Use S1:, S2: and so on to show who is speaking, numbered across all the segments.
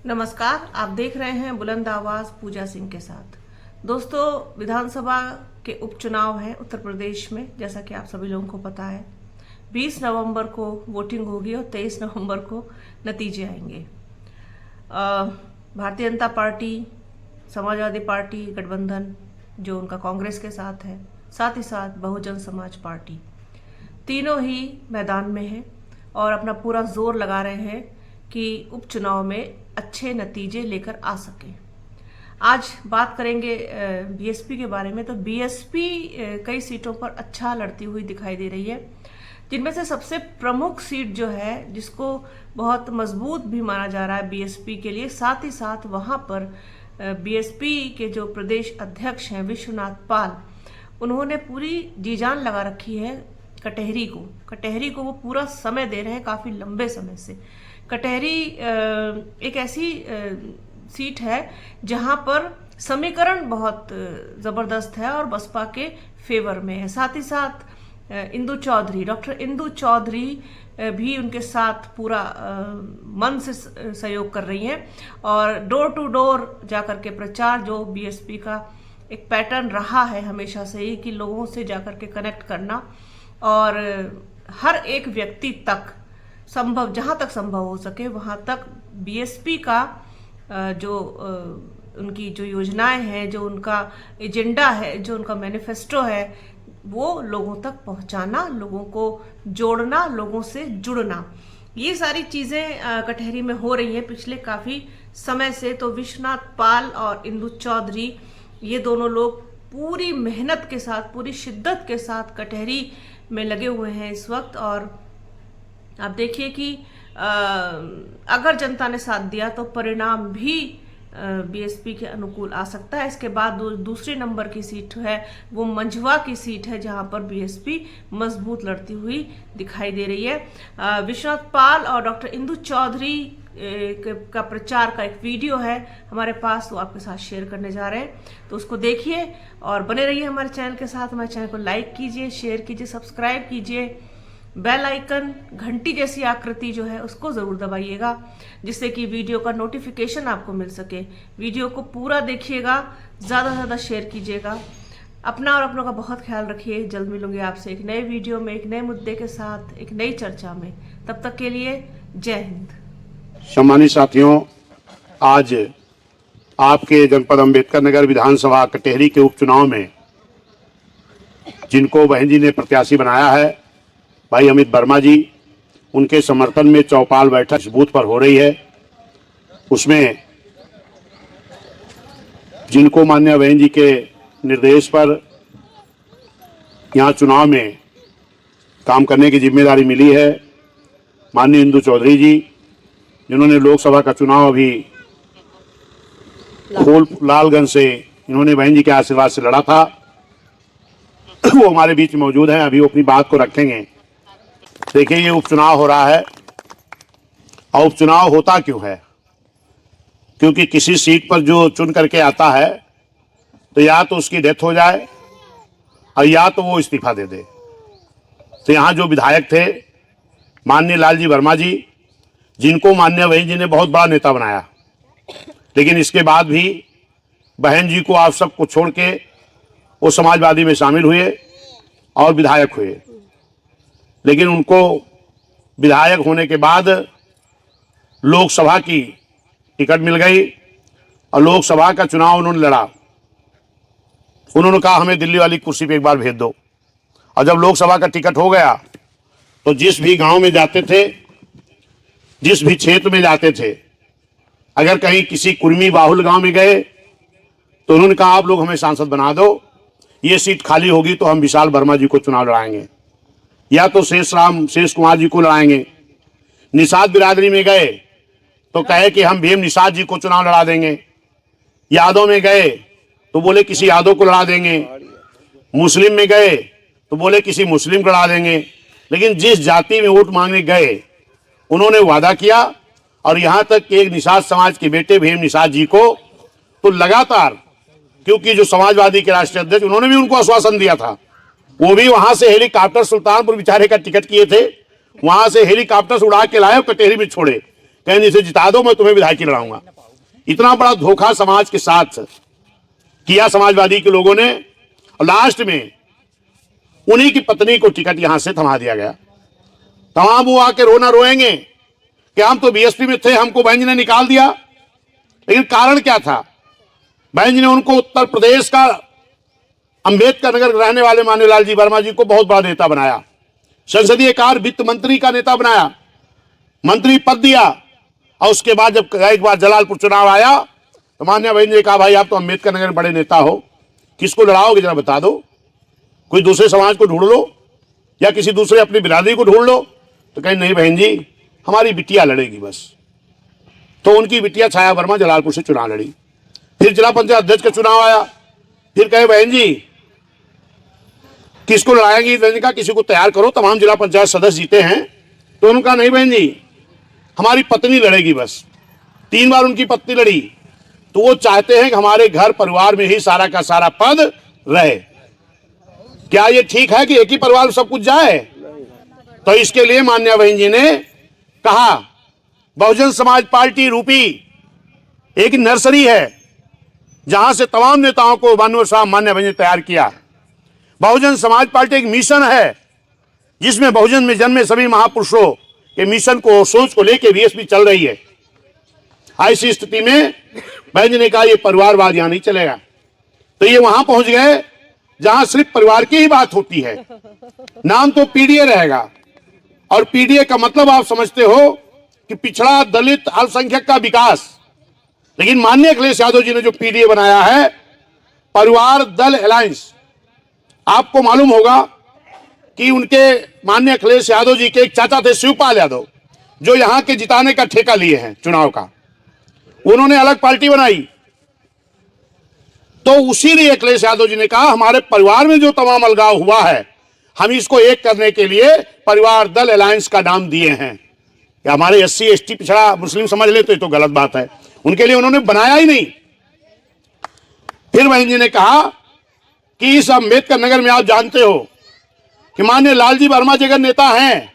S1: नमस्कार, आप देख रहे हैं बुलंद आवाज पूजा सिंह के साथ। दोस्तों, विधानसभा के उपचुनाव हैं उत्तर प्रदेश में, जैसा कि आप सभी लोगों को पता है। 20 नवंबर को वोटिंग होगी और 23 नवंबर को नतीजे आएंगे। भारतीय जनता पार्टी, समाजवादी पार्टी गठबंधन जो उनका कांग्रेस के साथ है, साथ ही साथ बहुजन समाज पार्टी, तीनों ही मैदान में हैं और अपना पूरा जोर लगा रहे हैं कि उपचुनाव में अच्छे नतीजे लेकर आ सके। आज बात करेंगे बीएसपी के बारे में। तो बीएसपी कई सीटों पर अच्छा लड़ती हुई दिखाई दे रही है, जिनमें से सबसे प्रमुख सीट जो है, जिसको बहुत मजबूत भी माना जा रहा है बीएसपी के लिए, साथ ही साथ वहां पर बीएसपी के जो प्रदेश अध्यक्ष हैं विश्वनाथ पाल, उन्होंने पूरी जी जान लगा रखी है कटहरी को वो पूरा समय दे रहे हैं, काफी लंबे समय से। कटहरी एक ऐसी सीट है जहां पर समीकरण बहुत जबरदस्त है और बसपा के फेवर में है। साथ ही साथ डॉक्टर इंदु चौधरी भी उनके साथ पूरा मन से सहयोग कर रही हैं और डोर टू डोर जाकर के प्रचार, जो बीएसपी का एक पैटर्न रहा है हमेशा से ही, कि लोगों से जाकर के कनेक्ट करना और हर एक व्यक्ति तक जहां तक संभव हो सके वहां तक बीएसपी का जो उनकी जो योजनाएं हैं, जो उनका एजेंडा है, जो उनका मैनिफेस्टो है, वो लोगों तक पहुंचाना, लोगों को जोड़ना, लोगों से जुड़ना, ये सारी चीजें कटहरी में हो रही हैं पिछले काफी समय से। तो विश्वनाथ पाल और इंदु चौधरी, ये दोनों लोग पूरी मेहनत के साथ, पूरी शिद्दत के साथ कटहरी में लगे हुए हैं इस वक्त। और आप देखिए कि अगर जनता ने साथ दिया तो परिणाम भी बीएसपी के अनुकूल आ सकता है। इसके बाद दूसरे नंबर की सीट है, वो मंझवा की सीट है, जहां पर बीएसपी मजबूत लड़ती हुई दिखाई दे रही है। विश्वनाथ पाल और डॉक्टर इंदु चौधरी का प्रचार का एक वीडियो है हमारे पास, वो आपके साथ शेयर करने जा रहे हैं, तो उसको देखिए और बने रहिए हमारे चैनल के साथ। हमारे चैनल को लाइक कीजिए, शेयर कीजिए, सब्सक्राइब कीजिए, बेल आइकन घंटी जैसी आकृति जो है उसको जरूर दबाइएगा, जिससे कि वीडियो का नोटिफिकेशन आपको मिल सके। वीडियो को पूरा देखिएगा, ज्यादा से ज्यादा शेयर कीजिएगा। अपना और अपनों का बहुत ख्याल रखिए। जल्द मिलूंगी आपसे एक नए वीडियो में, एक नए मुद्दे के साथ, एक नई चर्चा में। तब तक के लिए जय हिंद।
S2: सम्मानित साथियों, आज आपके जनपद अम्बेडकर नगर विधानसभा कटहरी के उपचुनाव में जिनको बहन जी ने प्रत्याशी बनाया है, भाई अमित वर्मा जी, उनके समर्थन में चौपाल बैठक इस बूथ पर हो रही है। उसमें जिनको माननीय बहन जी के निर्देश पर यहाँ चुनाव में काम करने की जिम्मेदारी मिली है, माननीय इंदु चौधरी जी, जिन्होंने लोकसभा का चुनाव अभी लालगंज से इन्होंने बहन जी के आशीर्वाद से लड़ा था, वो हमारे बीच मौजूद हैं। अभी वो अपनी बात को रखेंगे। देखिए, ये उपचुनाव हो रहा है और उपचुनाव होता क्यों है? क्योंकि किसी सीट पर जो चुन करके आता है तो या तो उसकी डेथ हो जाए और या तो वो इस्तीफा दे दे। तो यहाँ जो विधायक थे माननीय लालजी वर्मा जी, जिनको माननीय बहन जी ने बहुत बड़ा नेता बनाया, लेकिन इसके बाद भी बहन जी को आप सबको छोड़ के वो समाजवादी में शामिल हुए और विधायक हुए। लेकिन उनको विधायक होने के बाद लोकसभा की टिकट मिल गई और लोकसभा का चुनाव उन्होंने लड़ा। उन्होंने कहा हमें दिल्ली वाली कुर्सी पे एक बार भेज दो। और जब लोकसभा का टिकट हो गया तो जिस भी गांव में जाते थे, जिस भी क्षेत्र में जाते थे, अगर कहीं किसी कुर्मी बाहुल गांव में गए तो उन्होंने कहा आप लोग हमें सांसद बना दो, ये सीट खाली होगी तो हम विशाल वर्मा जी को चुनाव लड़ाएंगे या तो शेष कुमार जी को लड़ाएंगे। निषाद बिरादरी में गए तो कहे कि हम भीम निषाद जी को चुनाव लड़ा देंगे। यादव में गए तो बोले किसी यादव को लड़ा देंगे। मुस्लिम में गए तो बोले किसी मुस्लिम को लड़ा देंगे। लेकिन जिस जाति में वोट मांगने गए उन्होंने वादा किया और यहाँ तक कि एक निषाद समाज के बेटे भीम निषाद जी को तो लगातार, क्योंकि जो समाजवादी के राष्ट्रीय अध्यक्ष उन्होंने भी उनको आश्वासन दिया था, वो भी वहां से हेलीकॉप्टर सुल्तानपुर बेचारे का टिकट किए थे, वहां से हेलीकॉप्टर उड़ा के लाए, कटहरी में छोड़े कहें इसे जिता दो, मैं तुम्हें विधायकी लड़ाऊंगा। इतना बड़ा धोखा समाज के साथ किया समाजवादी के लोगों ने, और लास्ट में उन्हीं की पत्नी को टिकट यहां से थमा दिया गया। तमाम वो आके रोना रोएंगे कि हम तो बीएसपी में थे, हमको बहन जी ने निकाल दिया। लेकिन कारण क्या था? बहन जी ने उनको उत्तर प्रदेश का अंबेडकर नगर रहने वाले मान्य लालजी वर्मा जी को बहुत बड़ा नेता बनाया, संसदीय कार्य वित्त मंत्री का नेता बनाया, मंत्री पद दिया। और उसके बाद जब एक बार जलालपुर चुनाव आया तो मान्य बहन जी ने कहा, भाई आप तो अंबेडकर नगर में बड़े नेता हो, किसको लड़ाओगे जरा बता दो, कोई दूसरे समाज को ढूंढ लो या किसी दूसरे अपनी बिरादरी को ढूंढ लो। तो कहीं नहीं बहन जी, हमारी बिटिया लड़ेगी बस। तो उनकी बिटिया छाया वर्मा जलालपुर से चुनाव लड़ी। फिर जिला पंचायत अध्यक्ष का चुनाव आया, फिर कहे बहन जी किसको लड़ाएंगी? बहन का किसी को तैयार करो, तमाम जिला पंचायत सदस्य जीते हैं। तो उनका नहीं बहन जी, हमारी पत्नी लड़ेगी बस। 3 बार उनकी पत्नी लड़ी। तो वो चाहते हैं कि हमारे घर परिवार में ही सारा का सारा पद रहे। क्या ये ठीक है कि एक ही परिवार में सब कुछ जाए? तो इसके लिए मान्य बहन जी ने कहा, बहुजन समाज पार्टी रूपी एक नर्सरी है जहां से तमाम नेताओं को मान्य बहन जी ने तैयार किया। बहुजन समाज पार्टी एक मिशन है जिसमें बहुजन में जन्मे सभी महापुरुषों के मिशन को, सोच को लेकर बीएसपी चल रही है। ऐसी स्थिति में बहन जी ने कहा ये परिवारवाद यहां नहीं चलेगा। तो ये वहां पहुंच गए जहां सिर्फ परिवार की ही बात होती है। नाम तो पीडीए रहेगा, और पीडीए का मतलब आप समझते हो कि पिछड़ा दलित अल्पसंख्यक का विकास। लेकिन माननीय अखिलेश यादव जी ने जो पीडीए बनाया है, परिवार दल अलायंस, आपको मालूम होगा कि उनके माननीय अखिलेश यादव जी के एक चाचा थे शिवपाल यादव, जो यहां के जिताने का ठेका लिए हैं चुनाव का। उन्होंने अलग पार्टी बनाई। तो उसी लिए अखिलेश यादव जी ने कहा हमारे परिवार में जो तमाम अलगाव हुआ है, हम इसको एक करने के लिए परिवार दल अलायंस का नाम दिए हैं। या हमारे SC ST पिछड़ा मुस्लिम समझ ले तो ये तो गलत बात है, उनके लिए उन्होंने बनाया ही नहीं। फिर बहन जी ने कहा कि इस अंबेडकर नगर में आप जानते हो कि माननीय लालजी वर्मा जी अगर नेता हैं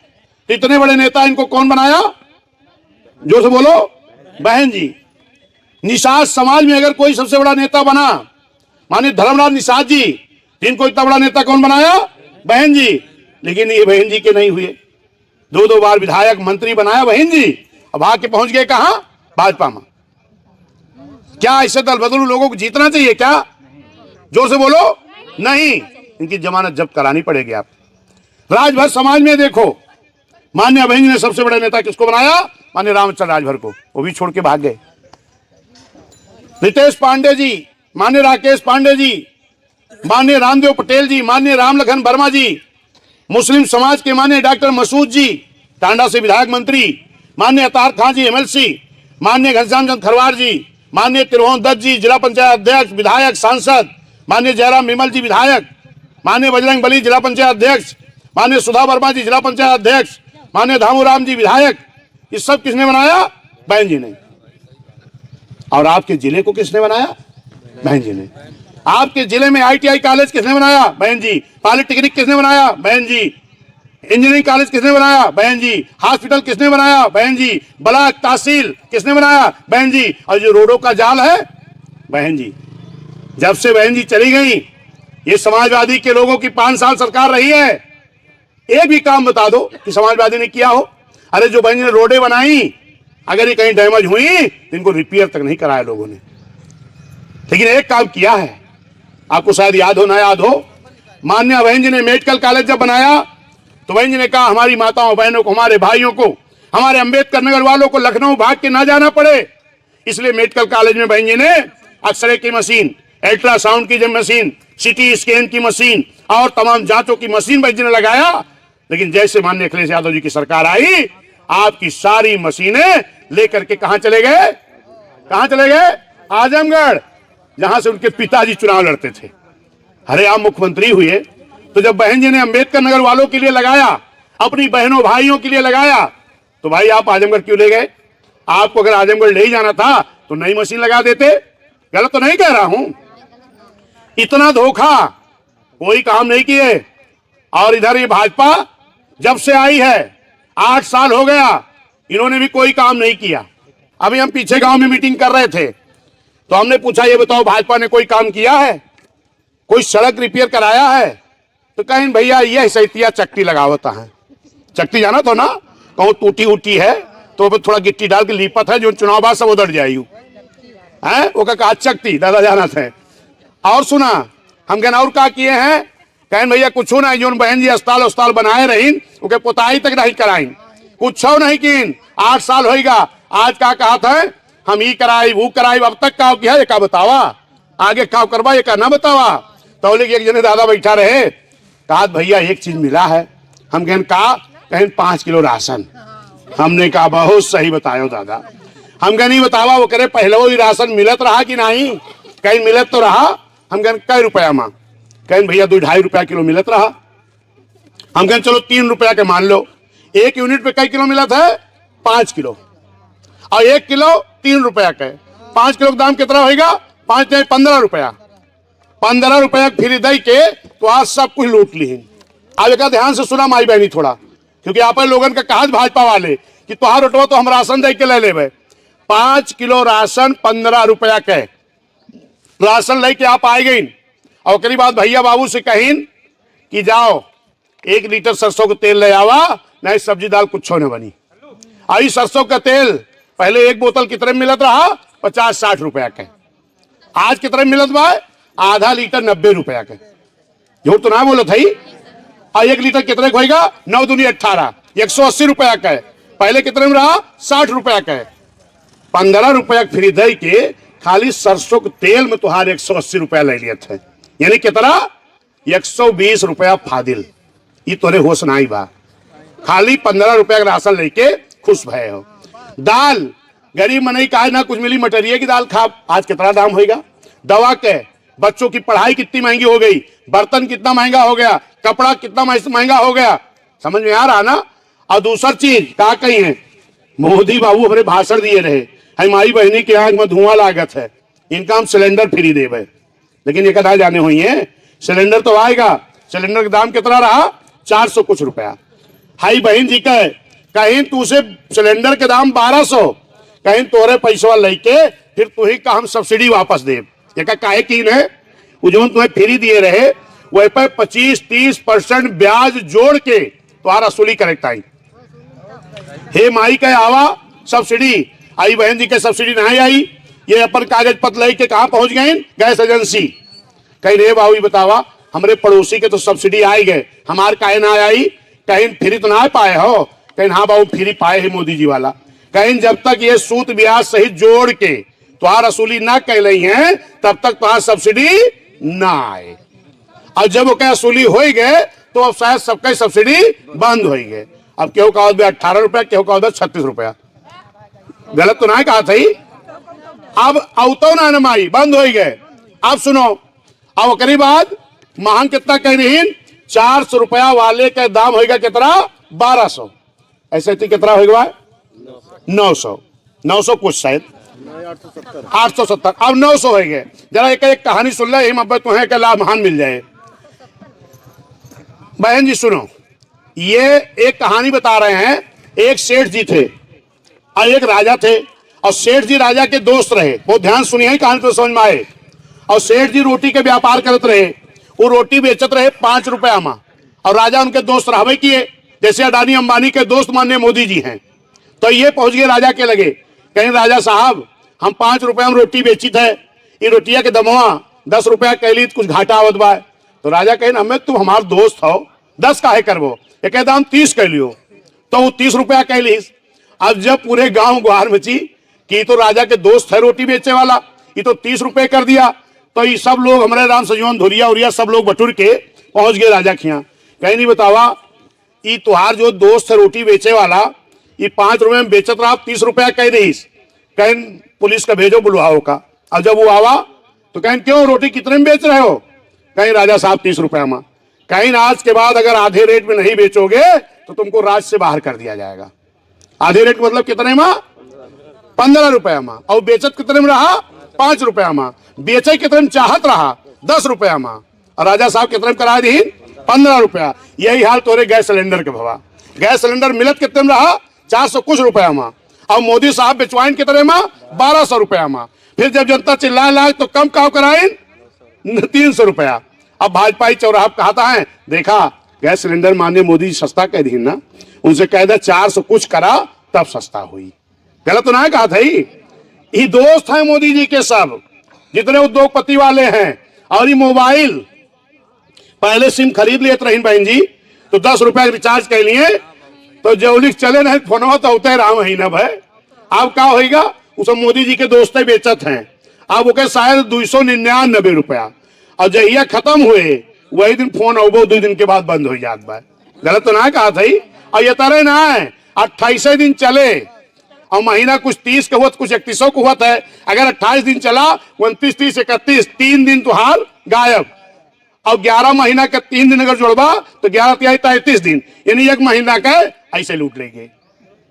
S2: तो इतने बड़े नेता इनको कौन बनाया? जोर से बोलो। बहन जी। निषाद समाज में अगर कोई सबसे बड़ा नेता बना, माननीय धर्मराज निषाद जी, इनको इतना बड़ा नेता कौन बनाया? बहन जी। लेकिन ये बहन जी के नहीं हुए। 2 बार विधायक मंत्री बनाया बहन जी, अब आके पहुंच गए कहां? भाजपा में। क्या ऐसे दल बदलू लोगों को जीतना चाहिए क्या? जोर से बोलो। नहीं, इनकी जमानत जब्त करानी पड़ेगी। आप राजभर समाज में देखो, मान्य बहन जी ने सबसे बड़ा नेता किसको बनाया? मान्य रामचंद्र राजभर को, वो भी छोड़ के भाग गए। रितेश पांडे जी, मान्य राकेश पांडे जी, मान्य रामदेव पटेल जी, मान्य रामलखन वर्मा जी, मुस्लिम समाज के मान्य डॉक्टर मसूद जी, टांडा से विधायक मंत्री, मान्य अतार खां जी MLC, मान्य घनश्याम चंद खरवार जी, मान्य त्रिभुवन दत्त जी जिला पंचायत अध्यक्ष विधायक सांसद, मान्य जयराम विमल जी विधायक, मान्य बजरंग बली जिला पंचायत अध्यक्ष, मान्य सुधा वर्मा जी जिला पंचायत अध्यक्ष, मान्य धामूराम जी विधायक। ये सब किसने बनाया? बहन जी ने। और आपके जिले को किसने बनाया? बहन जी ने। आपके जिले में ITI कॉलेज किसने बनाया? बहन जी। पॉलिटेक्निक किसने बनाया? बहन जी। इंजीनियरिंग कॉलेज किसने बनाया? बहन जी। हॉस्पिटल किसने बनाया? बहन जी। ब्लॉक तहसील किसने बनाया? बहन जी। और जो रोडों का जाल है, बहन जी। जब से बहन जी चली गई, ये समाजवादी के लोगों की 5 साल सरकार रही है, एक भी काम बता दो कि समाजवादी ने किया हो? अरे जो बहन जी ने रोडें बनाई, अगर ये कहीं डैमेज हुई तो इनको रिपेयर तक नहीं कराया लोगों ने। लेकिन एक काम किया है, आपको शायद याद हो ना याद हो, मान्य बहन जी ने मेडिकल कॉलेज जब बनाया तो बहन जी ने कहा हमारी माताओं बहनों को, हमारे भाइयों को, हमारे अंबेडकर नगर वालों को लखनऊ भाग के ना जाना पड़े, इसलिए मेडिकल कॉलेज में बहन जी ने एक्सरे की मशीन, अल्ट्रासाउंड की मशीन, CT स्कैन की मशीन और तमाम जांचों की मशीन बहन जी ने लगाया। लेकिन जैसे माननीय अखिलेश यादव जी की सरकार आई, आपकी सारी मशीनें लेकर के कहां चले गए? कहां चले गए? आजमगढ़, जहां से उनके पिताजी चुनाव लड़ते थे। अरे आप मुख्यमंत्री हुए तो जब बहन जी ने अंबेडकर नगर वालों के लिए लगाया, अपनी बहनों भाइयों के लिए लगाया, तो भाई आप आजमगढ़ क्यों ले गए? आपको अगर आजमगढ़ ले ही जाना था तो नई मशीन लगा देते। गलत तो नहीं कह रहा हूं। इतना धोखा कोई काम नहीं किए। और इधर ये भाजपा जब से आई है 8 साल हो गया, इन्होंने भी कोई काम नहीं किया। अभी हम पीछे गांव में मीटिंग कर रहे थे तो हमने पूछा ये बताओ भाजपा ने कोई काम किया है, कोई सड़क रिपेयर कराया है? तो कहें भैया ये सैतिया चक्की लगावता है। चक्की जाना तो ना, कहूँ टूटी उटी है तो थोड़ा गिट्टी डाल के लीपत है, जो चुनाव बाद सब उधर जायू है। वो कहा चक्की दादा जाना थे। और सुना हम कहना और क्या किए हैं? कहें भैया कुछ ना, जो बहन जी अस्पताल बनाए रही उनके पोताई तक नहीं कराई, कुछ नहीं किन। 8 साल होगा आज का कहा था हम ई कराई वो कराई, अब तक का किया ये का बतावा, आगे का करवा ये का ना बतावा। तो एक जने दादा बैठा रहे, कहा भैया एक चीज मिला है। हम कहें 5 किलो राशन। हमने कहा बहुत सही बतायो दादा। हम कहें नहीं बतावा, वो करे पहले वो राशन मिलत रहा कि नहीं? कहीं मिलत तो रहा। हम कहें कै रुपया मां? कहें भैया 2-2.5 रुपया किलो मिलत रहा। हम कहें चलो 3 रुपया के मान लो, 1 यूनिट पे कई किलो मिलत है? 5 किलो, और 1 किलो 3 रुपया के, 5 किलो का दाम कितना होगा? 5 नहीं 15 रुपया। 15 रुपया फ्री दे के तो आज सब कुछ लूट ली। अब एक ध्यान से सुना माई बहनी थोड़ा, क्योंकि आप लोगन का कहा भाजपा वाले कि तुहार रोटवा तो हम राशन दे के ले लेवे। 5 किलो राशन 15 रुपया के राशन लेके आप आए गई, और करीब बात भैया बाबू से कहीन कि जाओ 1 लीटर सरसों का तेल ले आवा, नहीं सब्जी दाल कुछ न बनी। आई सरसों का तेल पहले 1 बोतल कितने में मिलत रहा? 50-60 रुपया के। आज कितने में मिलत बा? आधा लीटर 90 रुपया के। झूठ तो ना बोलो थी। और 1 लीटर कितने का होगा? 9 दूनी 18, 180 रुपया का। पहले कितने में रहा? 60 रुपया का। 15 रुपया फ्री दे के खाली सरसों के तेल में तुहार 180 रुपया ले लिए थे, यानी कितना? 120 रुपया फादिल। ये तोरे होश नहीं बा। खाली 15 रुपया का राशन लेके खुश भय हो। दाल गरीब मनई का ना कुछ मिली, मटेरियल की दाल खा। आज कितना दाम होगा? दवा के, बच्चों की पढ़ाई कितनी महंगी हो गई, बर्तन कितना महंगा हो गया, कपड़ा कितना महंगा हो गया। समझ में आ रहा ना? और दूसरी चीज क्या कही है, मोदी बाबू हमारे भाषण दिए रहे, हमारी बहनी के आंख में धुआं लागत है, इनका हम सिलेंडर फ्री देवे। लेकिन ये कदा जाने हुई है, सिलेंडर तो आएगा। सिलेंडर का दाम कितना रहा? 400 कुछ रुपया। हाई बहन जी का कहीं तू से सिलेंडर के दाम 1200, कहीं तोरे पैसा लेके फिर तू ही का हम सब्सिडी वापस दे। काहे की है वो जो तुम्हें फ्री दिए रहे वह पे 25-30% ब्याज जोड़ के तुम्हारा असुली करेक्ट आई। हे माई के आवा सब्सिडी आई, बहन जी के सब्सिडी नहीं आई। ये अपन कागज पत्र लेके कहां पहुंच गए? Gas agency. कहीं रे बाबू बतावा हमारे पड़ोसी के तो सब्सिडी आई गए, हमारे काहे ना आई? कहीं फ्री तो ना पाए हो? कहीं हाँ बाबू फ्री पाए है मोदी जी वाला। कहीं जब तक ये सूद ब्याज सहित जोड़ के तुहार असुली ना कह रही है तब तक तुहार सब्सिडी ना आए। और जब वो क्या असुली हो गए तो अब शायद सबका सब्सिडी बंद हो गए। अब केहू का 18 रुपया, केहू का 36 रुपया। गलत तो ना कहा था ही। अब औतो ना नमाई बंद हो गए। अब सुनो, अब करीब बाद महंग कितना कह रही? 400 रुपया वाले का दाम होगा कितना? 1200। ऐसे कितना होगा? 900 कुछ शायद 870। अब 900 हो गए। जरा एक कहानी सुन ले, अब तुम्हें का लाभ महान मिल जाए। बहन जी सुनो, ये एक कहानी बता रहे हैं। एक सेठ जी थे और एक राजा थे, और सेठ जी राजा के दोस्त रहे। बहुत ध्यान सुनिए, कहानी तो समझ में आए। और सेठ जी रोटी के व्यापार करते रहे, वो रोटी बेचत रहे 5 रुपया में, और राजा उनके दोस्त रहबे किए। जैसे अडानी अंबानी के दोस्त माननीय मोदी जी हैं। तो ये पहुंच गए राजा के लगे, कहीं राजा साहब हम 5 रुपया में रोटी बेची थे, ये रोटिया के दमवा 10 रुपया कैली, कुछ घाटा आवत बा। तो राजा कहे हमें तुम हमारे दोस्त हो, 10 काहे करबो? ये कहता हम 30 कैलियो। तो वो 30 रुपया कैली। अब जब पूरे गांव गुहार मची कि तो राजा के दोस्त है रोटी बेचे वाला, ये तो 30 रुपये कर दिया। तो ये सब लोग हमारे राम सजीवन धुरिया उरिया सब लोग बटुर के पहुंच गए राजा खिया। कहीं नहीं बतावा ये तुहार जो दोस्त है रोटी बेचे वाला, ये 5 रुपये में बेचत रहा, 30 रुपया कह रही। कहीं पुलिस का भेजो बुलवाओ का। अब जब वो आवा तो कहीं क्यों रोटी कितने में बेच रहे हो? कहीं राजा साहब 30 रुपया में। कहीं आज के बाद अगर आधे रेट में नहीं बेचोगे तो तुमको राज से बाहर कर दिया जाएगा। आधे रेट मतलब कितने में? 15 रुपया में। और बेचत कितने में रहा? 5 रुपया में। बेचे कितने में चाहत रहा? 10 रुपया में। और राजा साहब कितने में करा दी? 15 रुपया। यही हाल तोरे गैस सिलेंडर के भवा। गैस सिलेंडर मिलत कितने में रहा? 400 कुछ रुपया में, और मोदी साहब बेचवाइन कितने में 1200 रुपया में। फिर जब जनता चिल्लाए लाग तो कम काव कराइन 300 रुपया। अब भाजपा ही चौराहा कहता है, देखा गैस सिलेंडर माननीय मोदी जी सस्ता कह दी ना, उनसे कह दे 400 कुछ करा तब सस्ता हुई। गलत तो ना कहा था ही दोस्त हैं मोदी जी के सब जितने उद्योगपति वाले हैं। और ये मोबाइल पहले सिम खरीद लिए रही बहन जी, तो 10 रुपया रिचार्ज कर लिए तो जौलिक चले नहीं फोन तो होते रहा महीना भर। अब क्या होगा, उस मोदी जी के दोस्त बेचत हैं, अब वो शायद 299 रुपया, और जहिया खत्म हुए वही दिन फोन आओ 2 दिन के बाद बंद हो जात बा। गलत तो ना कहा था। और ये तरह ना है 28 दिन चले और महीना कुछ 30 का हुआ कुछ 31 को हुआ है। अगर 28 दिन चला 29, 30, 31 3 दिन तो हाल गायब। और 11 महीना का 3 दिन अगर जोड़बा तो 11 तिहाई 33 दिन, यानी 1 महीना का ऐसे लूट लेंगे।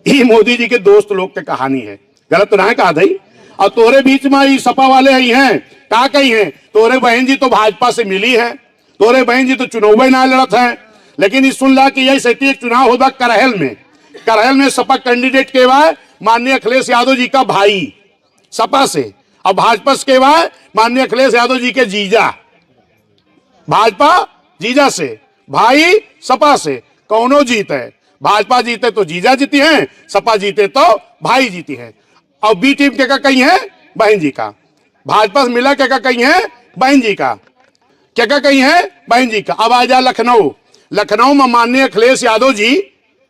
S2: ये मोदी जी के दोस्त लोग की कहानी है। गलत तो ना कहा था। और तोरे बीच में ये सपा वाले आई हैं, क्या कही हैं, तोरे बहन जी तो भाजपा से मिली है, तोरे बहन जी तो चुनाव में ना लड़त है। लेकिन इस सुन ला कि यही सही एक चुनाव होगा करहल में सपा कैंडिडेट के बाद माननीय अखिलेश यादव जी का भाई सपा से, और भाजपा के बाद माननीय अखिलेश यादव जी के जीजा, भाजपा जीजा से, भाई सपा से, कौनो जीत है। भाजपा जीते तो जीजा जीती हैं, सपा जीते तो भाई जीती है। और बी टीम के का कहीं है बहन जी का, भाजपा से मिला के का कहीं है बहन जी का, क्या का कहीं है बहन जी का। अब आ जा लखनऊ में माननीय अखिलेश यादव जी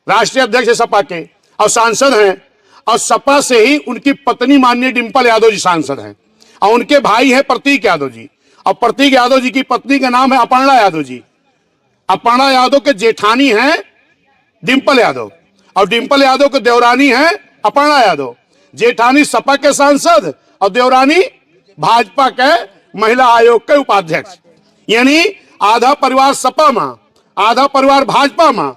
S2: राष्ट्रीय अध्यक्ष है सपा के और सांसद हैं, और सपा से ही उनकी पत्नी माननीय डिंपल यादव जी सांसद हैं, और उनके भाई हैं प्रतीक यादव जी, और प्रतीक यादव जी की पत्नी का नाम है अपर्णा यादव जी। अपर्णा यादव के जेठानी हैं डिंपल यादव, और डिंपल यादव के देवरानी है अपर्णा यादव। जेठानी सपा के सांसद और देवरानी भाजपा के महिला आयोग के उपाध्यक्ष, यानी आधा परिवार सपा में, आधा परिवार भाजपा में।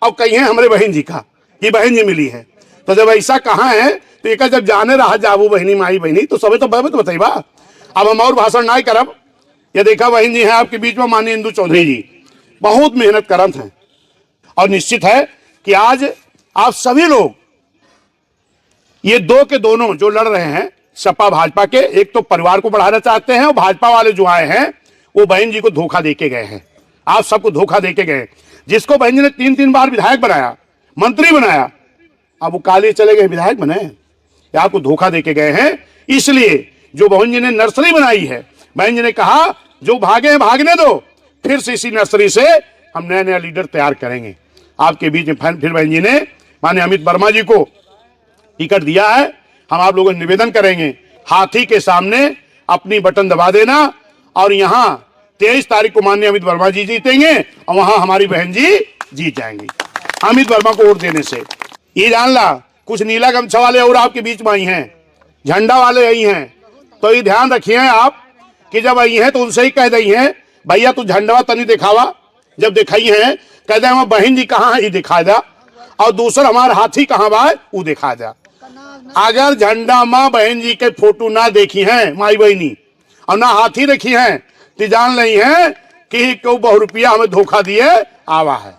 S2: अब कही है हमारे बहन जी का, ये बहन जी मिली है। तो जब ऐसा कहाँ है तो एक जब जाने रहा जाबू बहनी माई बहनी तो सबे तो बताइबा। अब हम और भाषण नहीं करब। ये देखा बहन जी है आपके बीच में माननीय इंदु चौधरी जी, बहुत मेहनत करत हैं, और निश्चित है कि आज आप सभी लोग ये दो के दोनों जो लड़ रहे हैं सपा भाजपा के, एक तो परिवार को बढ़ाना चाहते हैं, और भाजपा वाले जो आए हैं वो बहन जी को धोखा देके गए हैं। आप सबको धोखा देके गए। जिसको बहन जी ने 3 बार विधायक बनाया, मंत्री बनाया, अब वो काले चले गए विधायक बने, आपको धोखा देके गए हैं। इसलिए जो बहन जी ने नर्सरी बनाई है, बहन जी ने कहा जो भागे हैं भागने दो, फिर से इसी नर्सरी से हम नया लीडर तैयार करेंगे। आपके बीच में फिर बहन जी ने माननीय अमित वर्मा जी को टिकट दिया है। हम आप लोगों से निवेदन करेंगे, हाथी के सामने अपनी बटन दबा देना, और यहाँ 23 तारीख को माननीय अमित वर्मा जी जीतेंगे, और वहां हमारी बहन जी जीत जाएंगी अमित वर्मा को वोट देने से। ये जान ला, कुछ नीला गमछा वाले और आपके बीच में आई हैं, झंडा वाले आई हैं, तो ये ध्यान रखिए आप कि जब आई हैं तो उनसे ही कह दी हैं, भैया तू झंडा तनी दिखावा। जब दिखाई है कह दे हम बहन जी कहाँ है दिखा जा, और दूसरा हमारा हाथी कहाँ बा वो दिखा जा। अगर झंडा माँ बहन जी के फोटो ना देखी हैं माई बहनी, और ना हाथी देखी हैं, तो जान नहीं है कि क्यों ₹100 हमें धोखा दिए आवा है।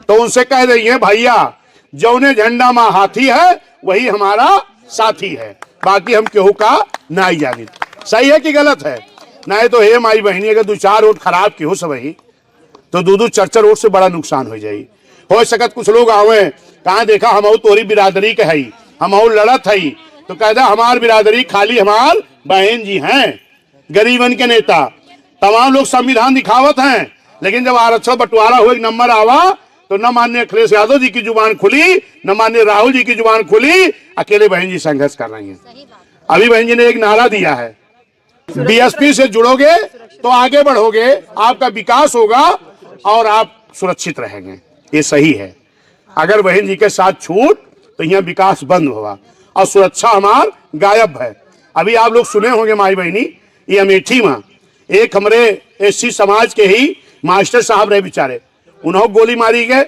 S2: तो उनसे कह रही है भैया जौने झंडा में हाथी है वही हमारा साथी है, बाकी हम केहू का ना ही जानी। सही है कि गलत है? नहीं तो हे माई बहनी अगर 2-4 वोट खराब की हो सब ही तो 2-4 वोट से बड़ा नुकसान हो जाये। हो सकत कुछ लोग आवे कहा देखा हम तोरी बिरादरी के है, हम लड़त है, तो कहता हमार बिरादरी खाली हमार बहन जी हैं, गरीबन के नेता। तमाम लोग संविधान दिखावत हैं, लेकिन जब आरक्षण बंटवारा हुए नंबर आवा तो न माननीय अखिलेश यादव जी की जुबान खुली, न माननीय राहुल जी की जुबान खुली, अकेले बहन जी संघर्ष कर रही हैं। अभी बहन जी ने एक नारा दिया है, बीएसपी से जुड़ोगे तो आगे बढ़ोगे, आपका विकास होगा और आप सुरक्षित रहेंगे। ये सही है। अगर बहन जी के साथ छूट तो यहाँ विकास बंद होगा और सुरक्षा हमार गायब है। अभी आप लोग सुने होंगे माई बहनी, ये अमेठी में एक हमारे एससी समाज के ही मास्टर साहब रहे बेचारे, उन्होंने गोली मारी गए,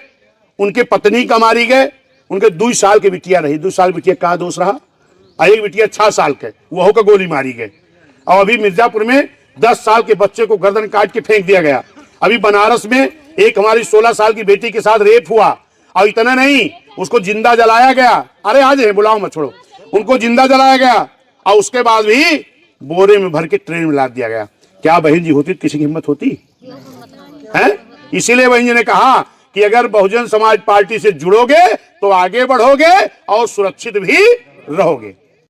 S2: उनके पत्नी का मारी गए, उनके 2 साल के बिटिया रही, 2 साल बिटिया का दोष रहा, एक बिटिया 6 साल के, वह का गोली मारी गए। और अभी मिर्जापुर में 10 साल के बच्चे को गर्दन काट के फेंक दिया गया। अभी बनारस में एक हमारी 16 साल की बेटी के साथ रेप हुआ, और इतना नहीं उसको जिंदा जलाया गया। अरे आज है, बुलाओ मत, छोड़ो। उनको जिंदा जलाया गया और उसके बाद भी बोरे में भर के ट्रेन में लाद दिया गया। क्या बहन जी होती, किसी की हिम्मत होती है? इसीलिए बहन जी ने कहा कि अगर बहुजन समाज पार्टी से जुड़ोगे तो आगे बढ़ोगे और सुरक्षित भी रहोगे।